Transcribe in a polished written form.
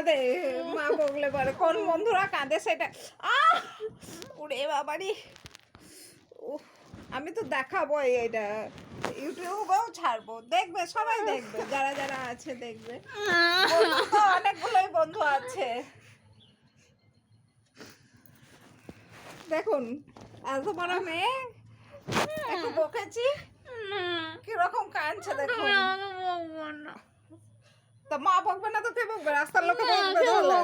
কাঁদে মা বকলে পরে, কোন বন্ধুরা কাঁদে সেটা। আহ ওরে বাবারি, আমি তো দেখাবো এটা, ইউটিউবেও ছাড়বো, দেখবে সবাই দেখবে, যারা যারা আছে দেখবে। বন্ধু তো অনেকগুলোই বন্ধু আছে। দেখুন এত বড় মেয়ে, একটু বকেছি কিরকম কাঁদছে দেখুন। তো মা বকবে না তো কে বকবে? রাস্তার লোকে বকবে তাহলে।